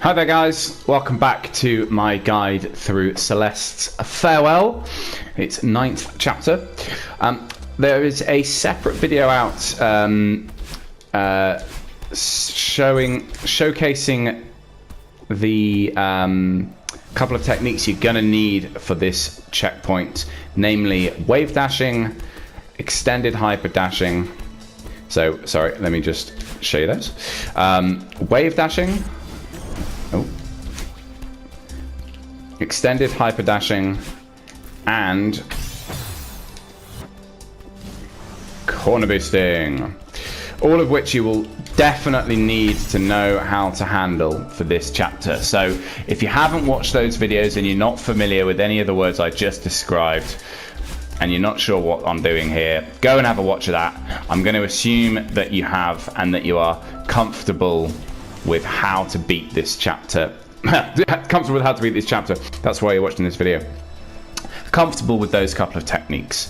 Hi there guys, welcome back to my guide through Celeste's Farewell. It's 9th chapter. There is a separate video out showcasing the couple of techniques you're going to need for this checkpoint, namely wave dashing, extended hyper dashing. So, sorry, let me just show you those. Wave dashing. Oh. Extended hyper dashing and corner boosting, all of which you will definitely need to know how to handle for this chapter. So if you haven't watched those videos and you're not familiar with any of the words I just described and you're not sure what I'm doing here, go and have a watch of that. I'm going to assume that you have and that you are comfortable with how to beat this chapter. Comfortable with how to beat this chapter. That's why you're watching this video. Comfortable with those couple of techniques.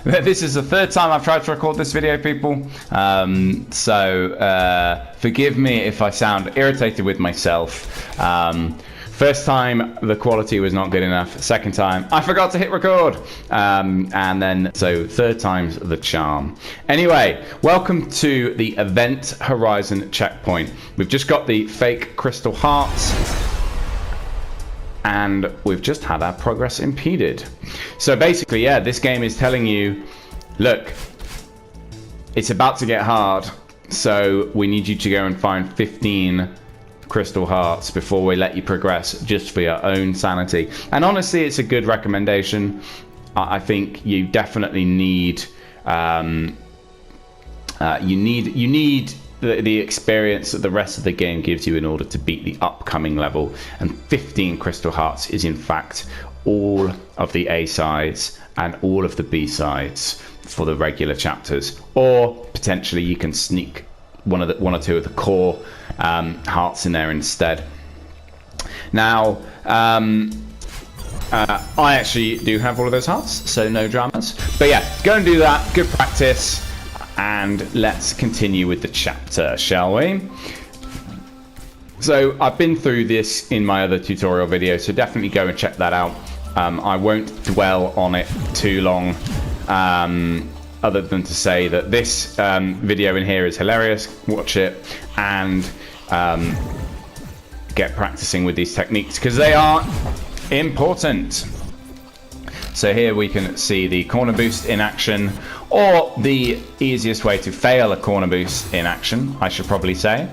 This is the third time I've tried to record this video, people. So forgive me if I sound irritated with myself. First time the quality was not good enough. Second time I forgot to hit record. And then so third time's the charm. Anyway, welcome to the Event Horizon checkpoint. We've just got the fake crystal hearts and we've just had our progress impeded. So basically, yeah, this game is telling you, look, it's about to get hard, so we need you to go and find 15 crystal hearts before we let you progress, just for your own sanity. And honestly, it's a good recommendation. I think you definitely need you need the experience that the rest of the game gives you in order to beat the upcoming level. And 15 crystal hearts is in fact all of the A sides and all of the B sides for the regular chapters, or potentially you can sneak one or two of the core hearts in there instead. Now I actually do have all of those hearts, so no dramas, but yeah, go and do that. Good practice, and let's continue with the chapter, shall we? So I've been through this in my other tutorial video, so definitely go and check that out. I won't dwell on it too long, other than to say that this video in here is hilarious. Watch it and get practicing with these techniques because they are important. So here we can see the corner boost in action, or the easiest way to fail a corner boost in action, I should probably say.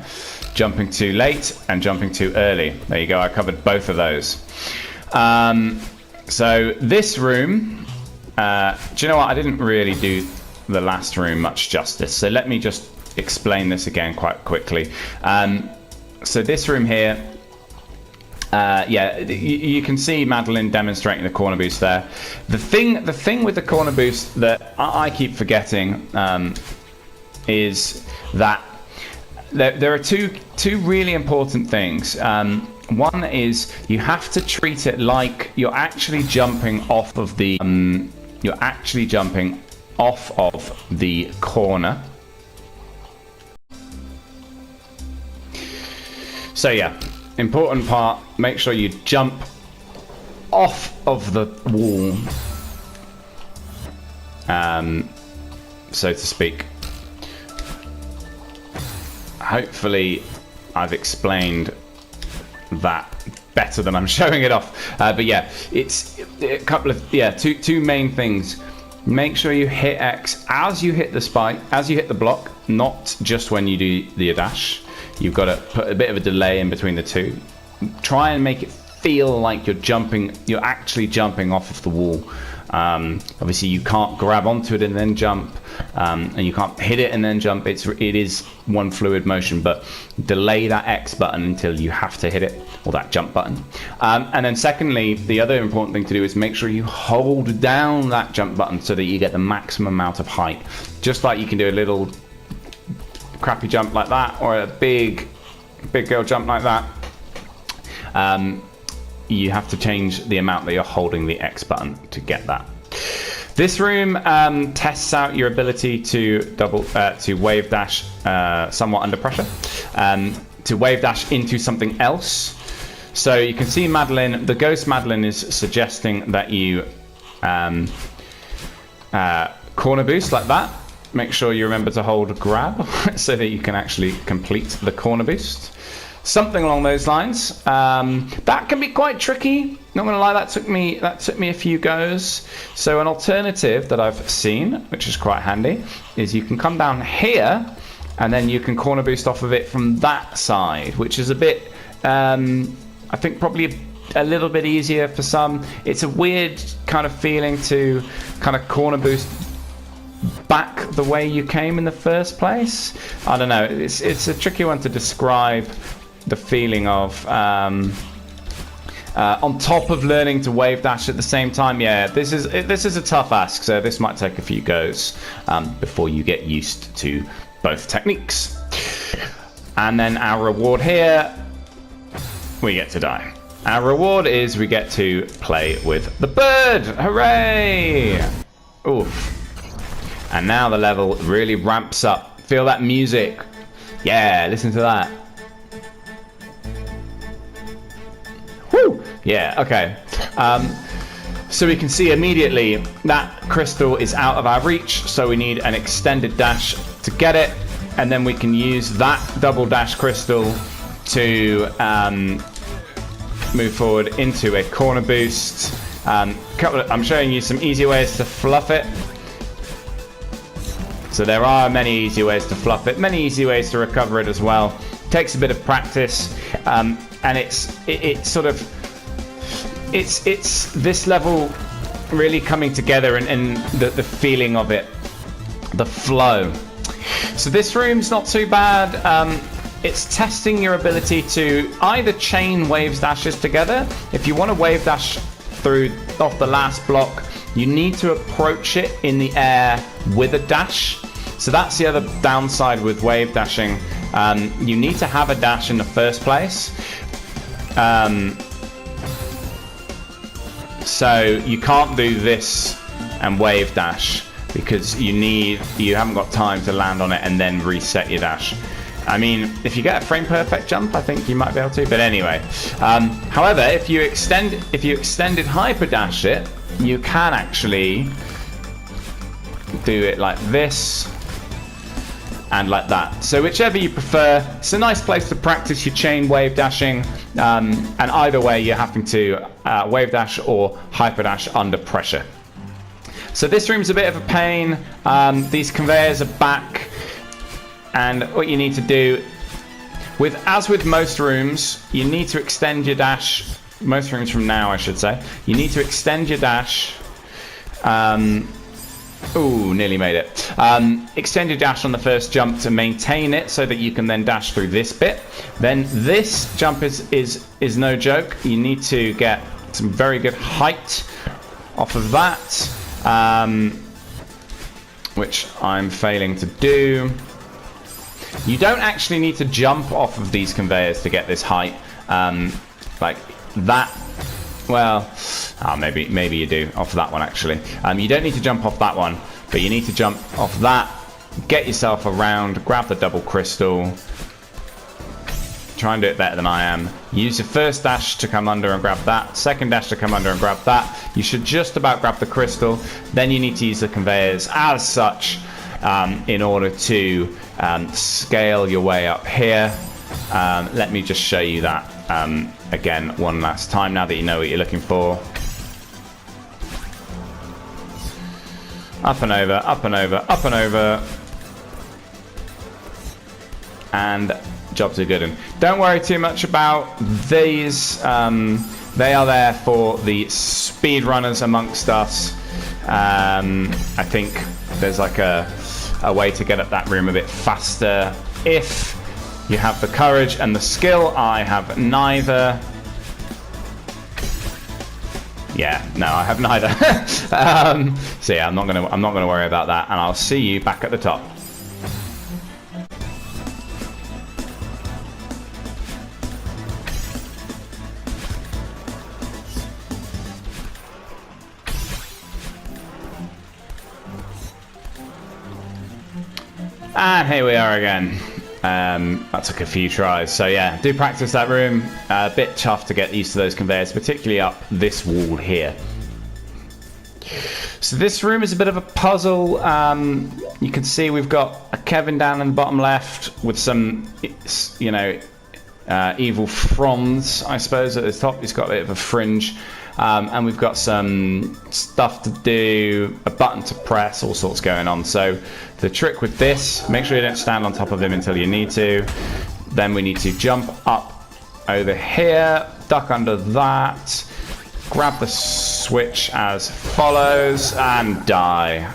Jumping too late and jumping too early. There you go, I covered both of those. So this room, do you know what? I didn't really do the last room much justice. So let me just explain this again quite quickly. So this room here, yeah, you can see Madeline demonstrating the corner boost there. The thing with the corner boost that I keep forgetting is that there are two really important things. One is you have to treat it like you're actually jumping off of the corner. So yeah, important part, make sure you jump off of the wall, so to speak. Hopefully I've explained that better than I'm showing it off, but yeah, it's a couple of two main things. Make sure you hit X as you hit the spike, as you hit the block, not just when you do the dash. You've got to put a bit of a delay in between the two. Try and make it feel like you're actually jumping off of the wall. Obviously you can't grab onto it and then jump, and you can't hit it and then jump. It is one fluid motion, but delay that X button until you have to hit it, or that jump button. And then secondly, the other important thing to do is make sure you hold down that jump button so that you get the maximum amount of height. Just like you can do a little crappy jump like that, or a big girl jump like that, you have to change the amount that you're holding the X button to get that. This room tests out your ability to wave dash somewhat under pressure, to wave dash into something else. So you can see Madeline, the ghost Madeline is suggesting that you corner boost like that. Make sure you remember to hold grab so that you can actually complete the corner boost. Something along those lines. That can be quite tricky. Not gonna lie, that took me a few goes. So an alternative that I've seen, which is quite handy, is you can come down here and then you can corner boost off of it from that side, which is a bit, I think probably a little bit easier for some. It's a weird kind of feeling to kind of corner boost back the way you came in the first place. I don't know. It's a tricky one to describe the feeling of on top of learning to wave dash at the same time. Yeah, this is a tough ask, so this might take a few goes before you get used to both techniques. And then our reward here, we get to die. Our reward is we get to play with the bird. Hooray! Oof. And now the level really ramps up. Feel that music. Yeah, listen to that. Woo! Yeah, okay. So we can see immediately that crystal is out of our reach, so we need an extended dash to get it, and then we can use that double dash crystal to move forward into a corner boost. I'm showing you some easy ways to fluff it. So there are many easy ways to fluff it, many easy ways to recover it as well. Takes a bit of practice, and it's this level really coming together and the feeling of it, the flow. So this room's not too bad. It's testing your ability to either chain waves dashes together. If you want to wave dash off the last block, you need to approach it in the air with a dash. So that's the other downside with wave dashing. You need to have a dash in the first place. So you can't do this and wave dash because you haven't got time to land on it and then reset your dash. I mean, if you get a frame perfect jump, I think you might be able to. But anyway, however, if you extended hyper dash it, you can actually do it like this and like that. So whichever you prefer. It's a nice place to practice your chain wave dashing, and either way you're having to wave dash or hyper dash under pressure. So this room's a bit of a pain. These conveyors are back, and what you need to do, as with most rooms, you need to extend your dash. Most rooms from now, I should say. You need to extend your dash. Ooh, nearly made it. Extend your dash on the first jump to maintain it so that you can then dash through this bit. Then this jump is no joke. You need to get some very good height off of that, which I'm failing to do. You don't actually need to jump off of these conveyors to get this height. Like that. Well, maybe you do off that one actually. You don't need to jump off that one, but you need to jump off that, get yourself around, grab the double crystal. Try and do it better than I am. Use the first dash to come under and grab that, second dash to come under and grab that. You should just about grab the crystal. Then you need to use the conveyors as such in order to scale your way up here. Let me just show you that again one last time now that you know what you're looking for. Up and over, up and over, up and over. And jobs are good. And don't worry too much about these. They are there for the speed runners amongst us. I think there's like a way to get up that room a bit faster if you have the courage and the skill. I have neither. Yeah, no, I have neither. So yeah, I'm not gonna worry about that, and I'll see you back at the top. And here we are again. That took a few tries. So yeah, do practice that room. A bit tough to get used to those conveyors, particularly up this wall here. So this room is a bit of a puzzle. You can see we've got a Kevin down in the bottom left with some, you know, evil fronds, I suppose, at the top. He's got a bit of a fringe. And we've got some stuff to do, a button to press, all sorts going on. So the trick with this, make sure you don't stand on top of him until you need to. Then we need to jump up over here, duck under that, grab the switch as follows, and die.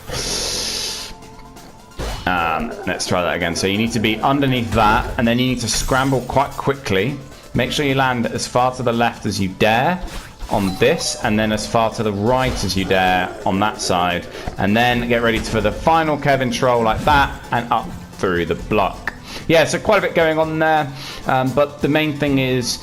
Let's try that again. So you need to be underneath that, and then you need to scramble quite quickly. Make sure you land as far to the left as you dare on this, and then as far to the right as you dare on that side, and then get ready for the final Kevin troll like that, and up through the block. Yeah, so quite a bit going on there, but the main thing is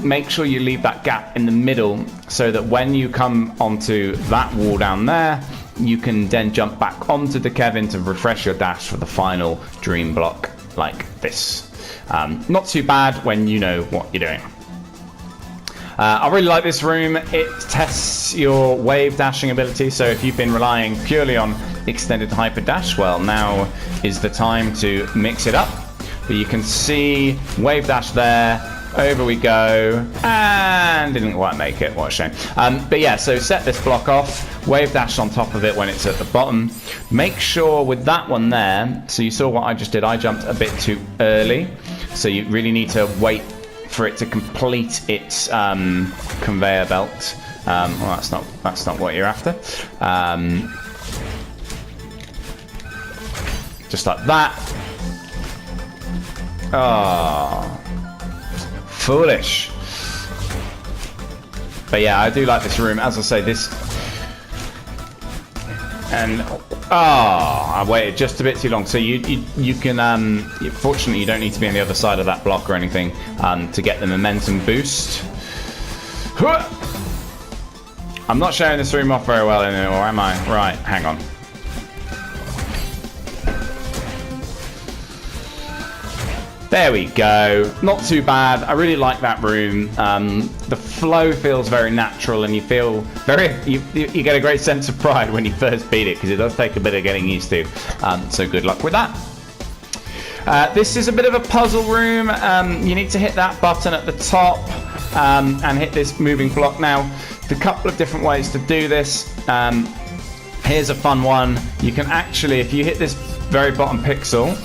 make sure you leave that gap in the middle so that when you come onto that wall down there, you can then jump back onto the Kevin to refresh your dash for the final dream block like this. Not too bad when you know what you're doing. I really like this room. It tests your wave dashing ability, so if you've been relying purely on extended hyper dash, well, now is the time to mix it up. But you can see wave dash there, over we go, and didn't quite make it, what a shame. But yeah, so set this block off, wave dash on top of it when it's at the bottom. Make sure with that one there, so you saw what I just did, I jumped a bit too early, so you really need to wait for it to complete its conveyor belt. Well, that's not what you're after. Just like that. Oh, foolish. But yeah, I do like this room. As I say, this. And I waited just a bit too long. So you can fortunately you don't need to be on the other side of that block or anything to get the momentum boost. I'm not showing this room off very well anymore, am I? Right, hang on. There we go. Not too bad. I really like that room. The flow feels very natural, and you feel you get a great sense of pride when you first beat it, because it does take a bit of getting used to. So good luck with that. This is a bit of a puzzle room. You need to hit that button at the top and hit this moving block. Now, a couple of different ways to do this. Here's a fun one. You can actually, if you hit this very bottom pixel,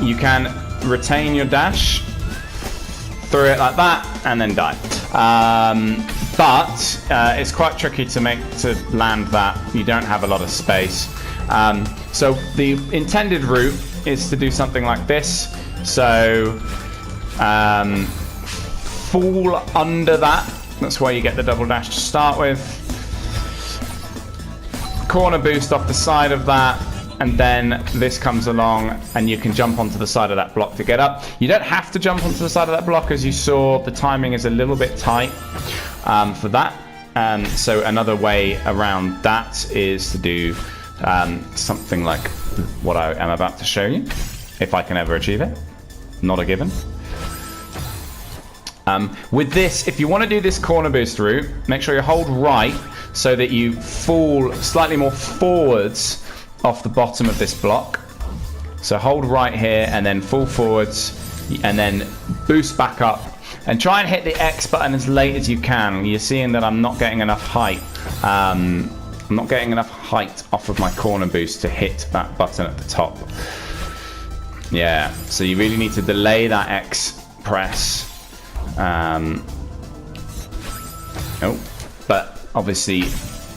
you can retain your dash through it like that and then die. But it's quite tricky to land that. You don't have a lot of space. So the intended route is to do something like this. So fall under that. That's where you get the double dash to start with. Corner boost off the side of that. And then this comes along and you can jump onto the side of that block to get up. You don't have to jump onto the side of that block. As you saw, the timing is a little bit tight for that. So another way around that is to do something like what I am about to show you, if I can ever achieve it. Not a given. With this, if you want to do this corner boost route, make sure you hold right so that you fall slightly more forwards off the bottom of this block. So hold right here and then fall forwards and then boost back up and try and hit the X button as late as you can. You're seeing that I'm not getting enough height. I'm not getting enough height off of my corner boost to hit that button at the top. Yeah, so you really need to delay that X press. But obviously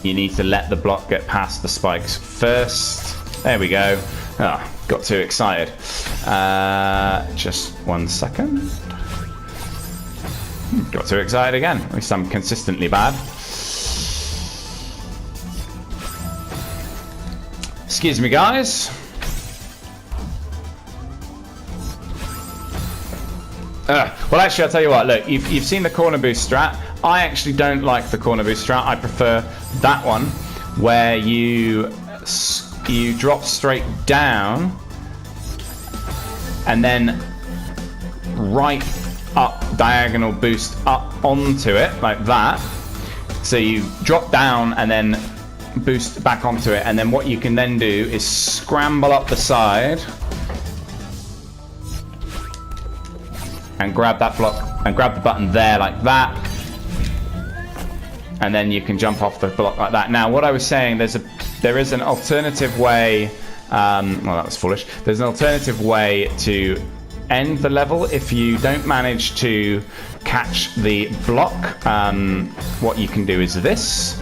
you need to let the block get past the spikes first. There we go. Got too excited. Just 1 second. Got too excited again. At least I'm consistently bad. Excuse me, guys. Well, actually, I'll tell you what. Look, you've seen the corner boost strat. I actually don't like the corner boost strat. I prefer that one, where you you drop straight down and then right up, diagonal boost up onto it like that. So you drop down and then boost back onto it, and then what you can then do is scramble up the side and grab that block and grab the button there like that, and then you can jump off the block like that. Now what I was saying, there is an alternative way, well, that was foolish. There's an alternative way to end the level if you don't manage to catch the block. What you can do is this.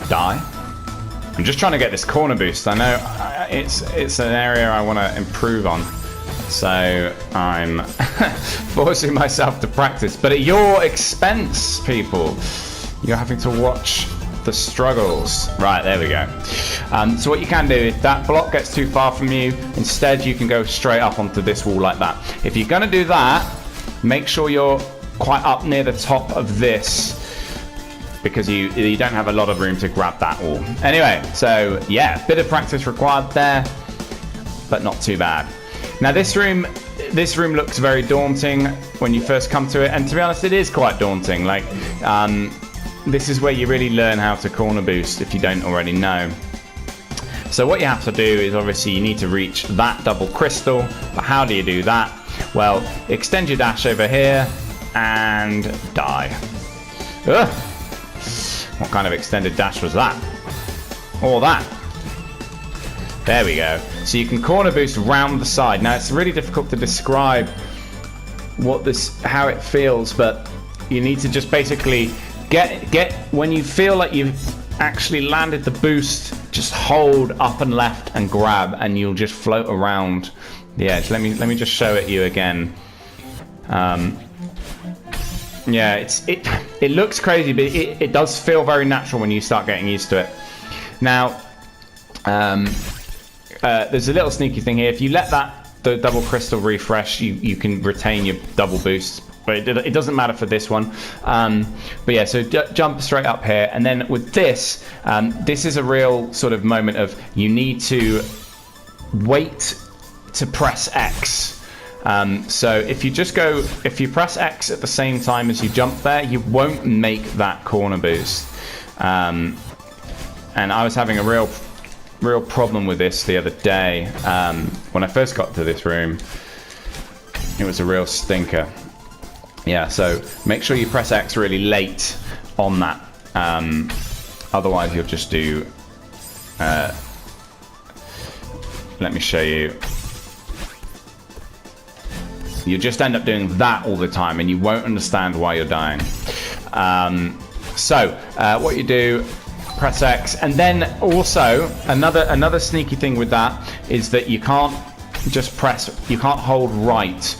Die. I'm just trying to get this corner boost. I know it's an area I want to improve on, so I'm forcing myself to practice, but at your expense, people. You're having to watch the struggles. Right, there we go. So what you can do, if that block gets too far from you, instead you can go straight up onto this wall like that. If you're going to do that, make sure you're quite up near the top of this, because you don't have a lot of room to grab that wall. Anyway, so yeah, bit of practice required there, but not too bad. Now this room looks very daunting when you first come to it, and to be honest, it is quite daunting. Like, this is where you really learn how to corner boost if you don't already know. So what you have to do is, obviously you need to reach that double crystal, but how do you do that? Well, extend your dash over here and die. Ugh. What kind of extended dash was that? Or that? There we go. So you can corner boost round the side. Now it's really difficult to describe how it feels, but you need to just basically get when you feel like you've actually landed the boost, just hold up and left and grab, and you'll just float around the edge. Let me just show it you again. Yeah, it looks crazy, but it does feel very natural when you start getting used to it. Now, there's a little sneaky thing here. If you let the double crystal refresh, you can retain your double boost, but it doesn't matter for this one. But yeah, so jump straight up here, and then with this, this is a real sort of moment of you need to wait to press X. So if you press X at the same time as you jump there, you won't make that corner boost. And I was having a real problem with this the other day. When I first got to this room, it was a real stinker. Yeah, so make sure you press X really late on that. Otherwise you'll just do... let me show you. You just end up doing that all the time, and you won't understand why you're dying. What you do, press X, and then also another sneaky thing with that is that you can't hold right,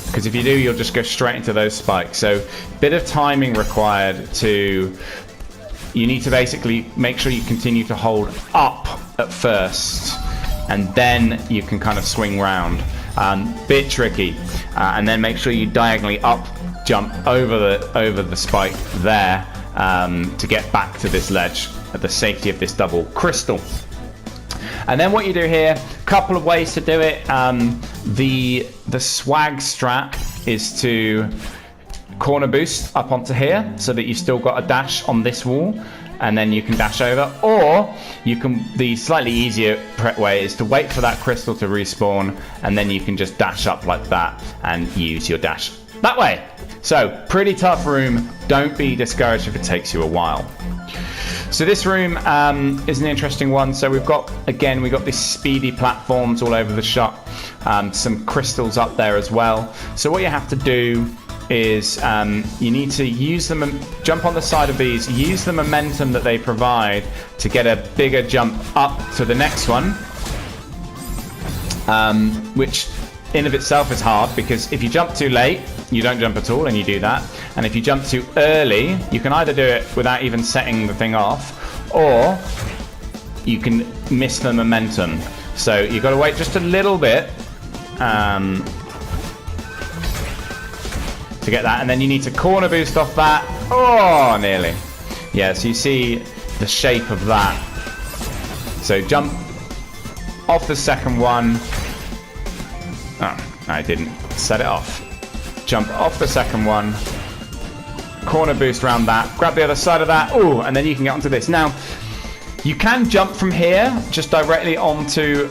because if you do, you'll just go straight into those spikes. So bit of timing required to... You need to basically make sure you continue to hold up at first, and then you can kind of swing round. Bit tricky, and then make sure you diagonally up jump over the spike there, to get back to this ledge at the safety of this double crystal. And then what you do here, couple of ways to do it. The swag strat is to corner boost up onto here so that you've still got a dash on this wall, and then you can dash over. Or you can, the slightly easier way is to wait for that crystal to respawn, and then you can just dash up like that and use your dash that way. So pretty tough room. Don't be discouraged if it takes you a while. So this room is an interesting one. So we've got these speedy platforms all over the shop, some crystals up there as well. So what you have to do is you need to use them, jump on the side of these, use the momentum that they provide to get a bigger jump up to the next one, which in of itself is hard, because if you jump too late, you don't jump at all, and you do that. And if you jump too early, you can either do it without even setting the thing off, or you can miss the momentum. So you've got to wait just a little bit. to get that, and then you need to corner boost off that. Oh, nearly. Yeah, so you see the shape of that. So jump off the second one. Oh, I didn't set it off. Jump off the second one. Corner boost around that. Grab the other side of that. Oh, and then you can get onto this. Now, you can jump from here just directly onto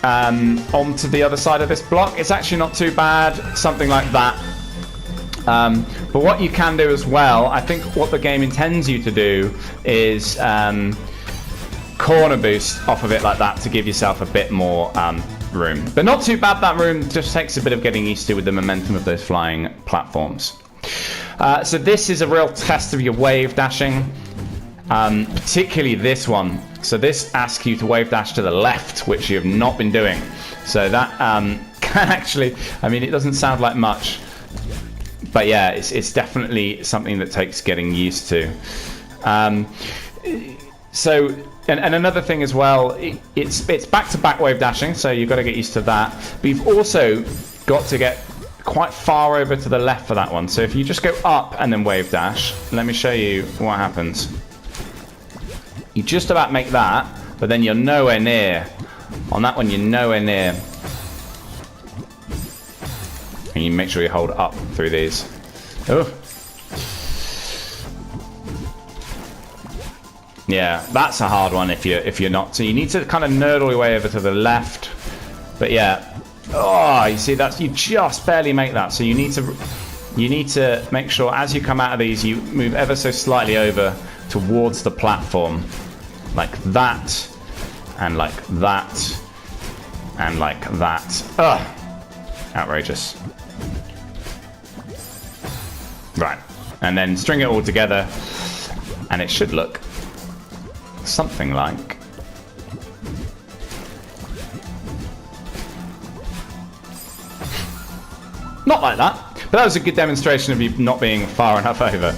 the other side of this block. It's actually not too bad, something like that. But what you can do as well, I think what the game intends you to do is corner boost off of it like that to give yourself a bit more room. But not too bad, that room. Just takes a bit of getting used to with the momentum of those flying platforms. So this is a real test of your wave dashing. Particularly this one. So this asks you to wave dash to the left, which you have not been doing. So that can actually, I mean, it doesn't sound like much, but yeah, it's definitely something that takes getting used to. So, and another thing as well, it's back-to-back wave dashing, so you've got to get used to that. But you've also got to get quite far over to the left for that one. So if you just go up and then wave dash, let me show you what happens. You just about make that, but then you're nowhere near. On that one, you're nowhere near. And you make sure you hold up through these. Oh. Yeah, that's a hard one if you're not. So you need to kind of nerdle your way over to the left. But yeah. Oh, you see you just barely make that. So you need to make sure as you come out of these, you move ever so slightly over towards the platform. Like that, and like that, and like that. Ugh! Outrageous. Right. And then string it all together, and it should look something like... Not like that, but that was a good demonstration of you not being far enough over.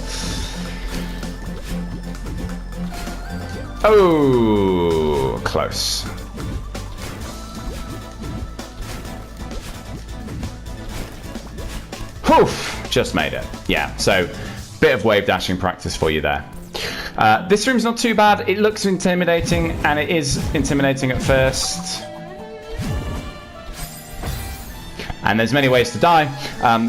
Oh, close. Poof! Just made it. Yeah, so bit of wave dashing practice for you there. This room's not too bad. It looks intimidating, and it is intimidating at first. And there's many ways to die.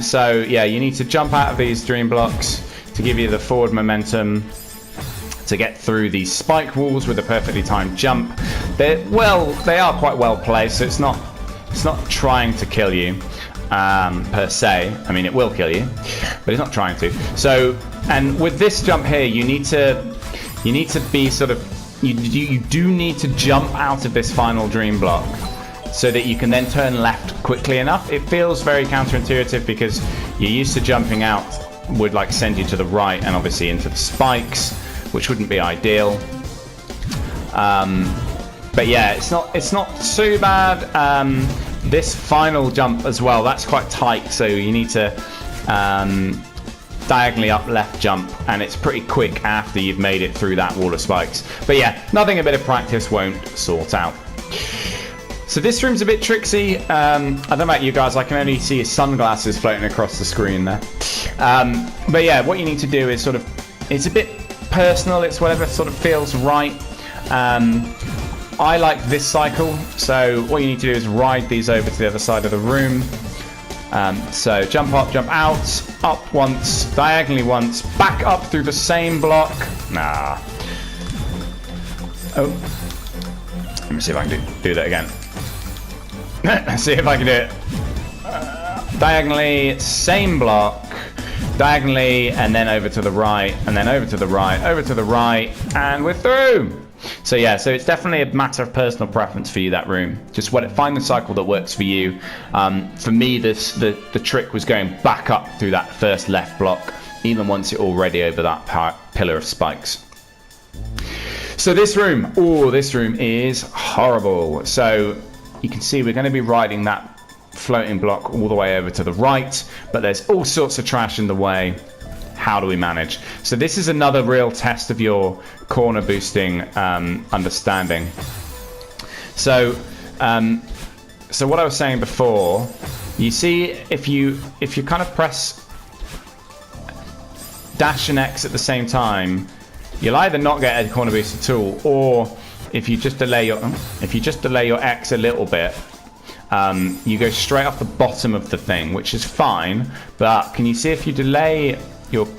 So yeah, you need to jump out of these dream blocks to give you the forward momentum to get through these spike walls with a perfectly timed jump. They are quite well placed, so it's not trying to kill you per se. I mean, it will kill you, but it's not trying to. So, and with this jump here, you need to be sort of, you do need to jump out of this final dream block so that you can then turn left quickly enough. It feels very counterintuitive because you're used to jumping out would like send you to the right and obviously into the spikes, which wouldn't be ideal. But yeah, it's not too bad. This final jump as well, that's quite tight, so you need to diagonally up left jump, and it's pretty quick after you've made it through that wall of spikes. But yeah, nothing a bit of practice won't sort out. So this room's a bit tricksy. I don't know about you guys, I can only see his sunglasses floating across the screen there. But yeah, what you need to do is sort of, it's a bit personal, it's whatever sort of feels right. I like this cycle, so what you need to do is ride these over to the other side of the room. So jump up, jump out, up once, diagonally once, back up through the same block. Nah. Oh. Let me see if I can do that again. See if I can do it. Diagonally, same block. Diagonally, and then over to the right, and then over to the right, over to the right, and we're through. So yeah, so it's definitely a matter of personal preference for you, that room. Just find the cycle that works for you. For me, the trick was going back up through that first left block, even once you're already over that pillar of spikes. So this room is horrible. So you can see we're going to be riding that floating block all the way over to the right, but there's all sorts of trash in the way. How do we manage? So this is another real test of your corner boosting understanding. So what I was saying before You see, if you kind of press dash and X at the same time, you'll either not get a corner boost at all, or if you just delay your X a little bit, you go straight off the bottom of the thing, which is fine. But can you see if you delay your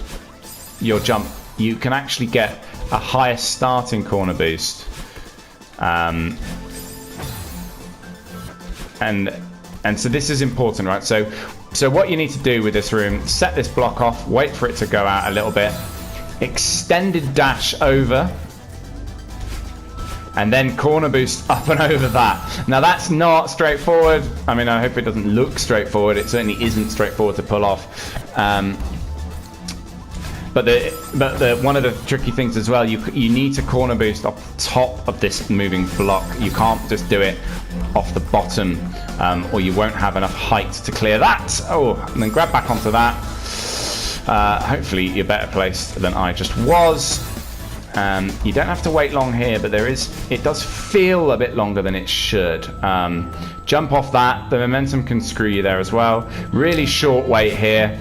jump, you can actually get a higher starting corner boost. And so this is important, right? So what you need to do with this room, set this block off, wait for it to go out a little bit, extended dash over, and then corner boost up and over that. Now that's not straightforward. I mean, I hope it doesn't look straightforward. It certainly isn't straightforward to pull off. But one of the tricky things as well, you need to corner boost off the top of this moving block. You can't just do it off the bottom, or you won't have enough height to clear that. Oh, and then grab back onto that. Hopefully you're better placed than I just was. You don't have to wait long here, but it does feel a bit longer than it should. Jump off that. The momentum can screw you there as well. Really short wait here.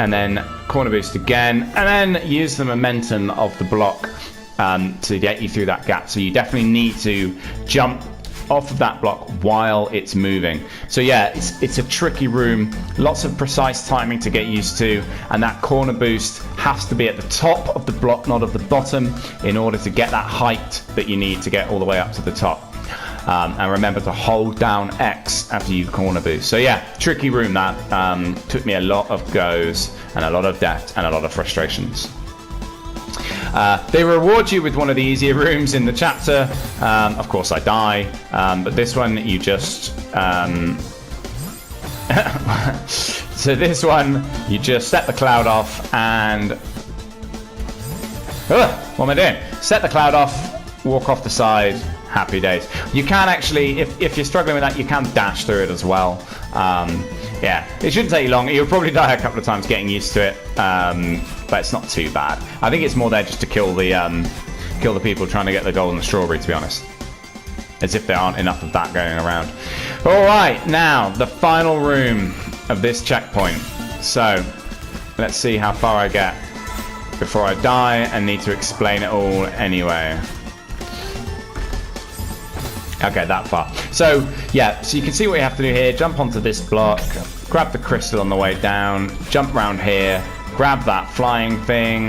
And then corner boost again, and then use the momentum of the block to get you through that gap. So you definitely need to jump off of that block while it's moving. So yeah, it's a tricky room, lots of precise timing to get used to, and that corner boost has to be at the top of the block, not at the bottom, in order to get that height that you need to get all the way up to the top. And remember to hold down X after you corner boost. So yeah, tricky room that. Took me a lot of goes and a lot of death and a lot of frustrations. They reward you with one of the easier rooms in the chapter. Of course I die, but this one you just... so this one, you just set the cloud off and... what am I doing? Set the cloud off, walk off the side. Happy days. You can actually, if you're struggling with that, you can dash through it as well. Yeah, it shouldn't take you long. You'll probably die a couple of times getting used to it, but it's not too bad. I think it's more there just to kill the people trying to get the golden strawberry, to be honest. As if there aren't enough of that going around. All right, now the final room of this checkpoint. So let's see how far I get before I die and need to explain it all anyway. Okay, that far. So yeah, so you can see what you have to do here. Jump onto this block, grab the crystal on the way down, jump around here, grab that flying thing,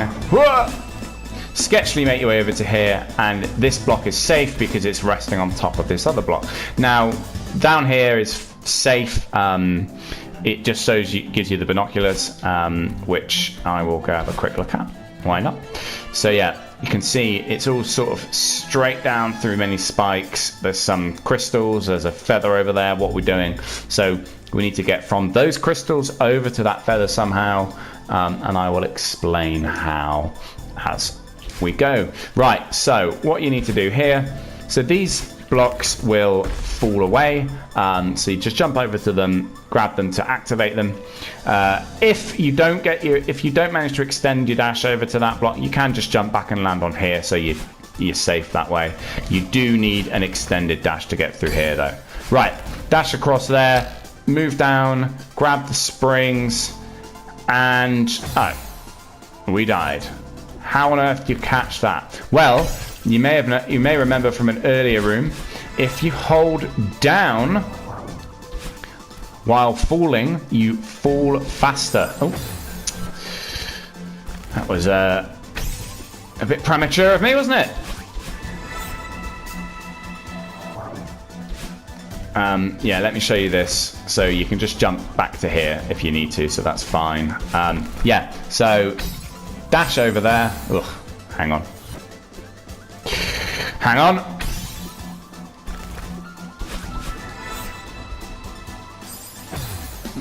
sketchily make your way over to here, and this block is safe because it's resting on top of this other block. Now, down here is safe. It just gives you the binoculars, which I will go have a quick look at. Why not? So yeah, you can see it's all sort of straight down through many spikes. There's some crystals, there's a feather over there. What we're doing, so we need to get from those crystals over to that feather somehow, and I will explain how as we go. Right, so what you need to do here, so these blocks will fall away, so you just jump over to them, grab them to activate them. If you don't manage to extend your dash over to that block, you can just jump back and land on here, so you're safe that way. You do need an extended dash to get through here though. Right, dash across there, move down, grab the springs, and we died. How on earth do you catch that? Well, you may remember from an earlier room, if you hold down while falling, you fall faster. Oh, that was a bit premature of me, wasn't it? Yeah, let me show you this. So you can just jump back to here if you need to, so that's fine. Yeah, so dash over there. Ugh, hang on. Hang on.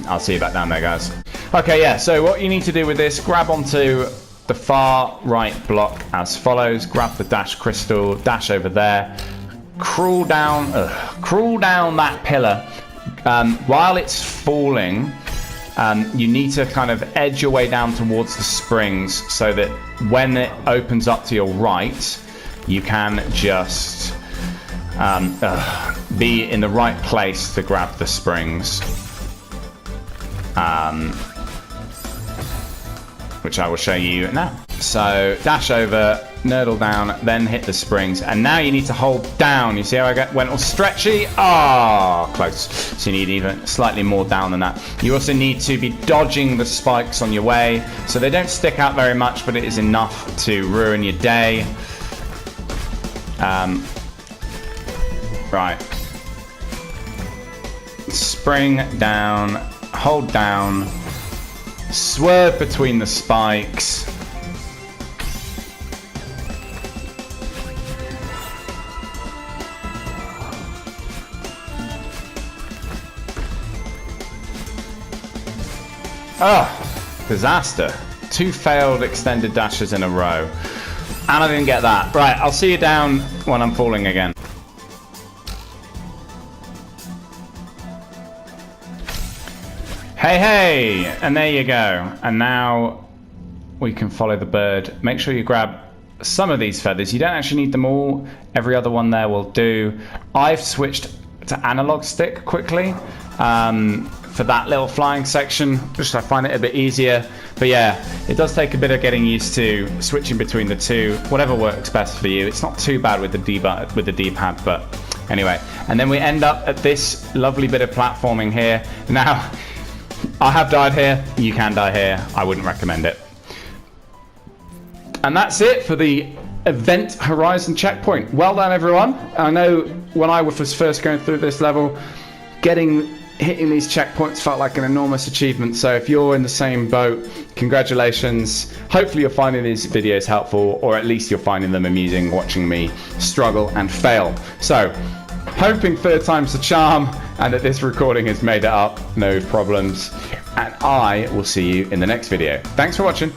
I'll see you back down there, guys. Okay, yeah, so what you need to do with this, grab onto the far right block as follows. Grab the dash crystal, dash over there, crawl down that pillar. While it's falling, you need to kind of edge your way down towards the springs so that when it opens up to your right, you can just be in the right place to grab the springs. which I will show you now. So dash over, nurdle down, then hit the springs, and now you need to hold down. You see how I went all stretchy? Ah, close. So you need even slightly more down than that. You also need to be dodging the spikes on your way, so they don't stick out very much, but it is enough to ruin your day. Right. Spring down, hold down, swerve between the spikes. Oh, disaster. 2 failed extended dashes in a row. And I didn't get that. Right, I'll see you down when I'm falling again. Hey, hey! And there you go. And now we can follow the bird. Make sure you grab some of these feathers. You don't actually need them all. Every other one there will do. I've switched to analog stick quickly for that little flying section. Just I find it a bit easier. But yeah, it does take a bit of getting used to switching between the two. Whatever works best for you. It's not too bad with the D-pad, but anyway. And then we end up at this lovely bit of platforming here. Now, I have died here. You can die here. I wouldn't recommend it. And that's it for the Event Horizon checkpoint. Well done, everyone. I know when I was first going through this level, hitting these checkpoints felt like an enormous achievement. So if you're in the same boat, congratulations. Hopefully you're finding these videos helpful, or at least you're finding them amusing watching me struggle and fail. So hoping third time's the charm, and that this recording has made it up. No problems. And I will see you in the next video. Thanks for watching.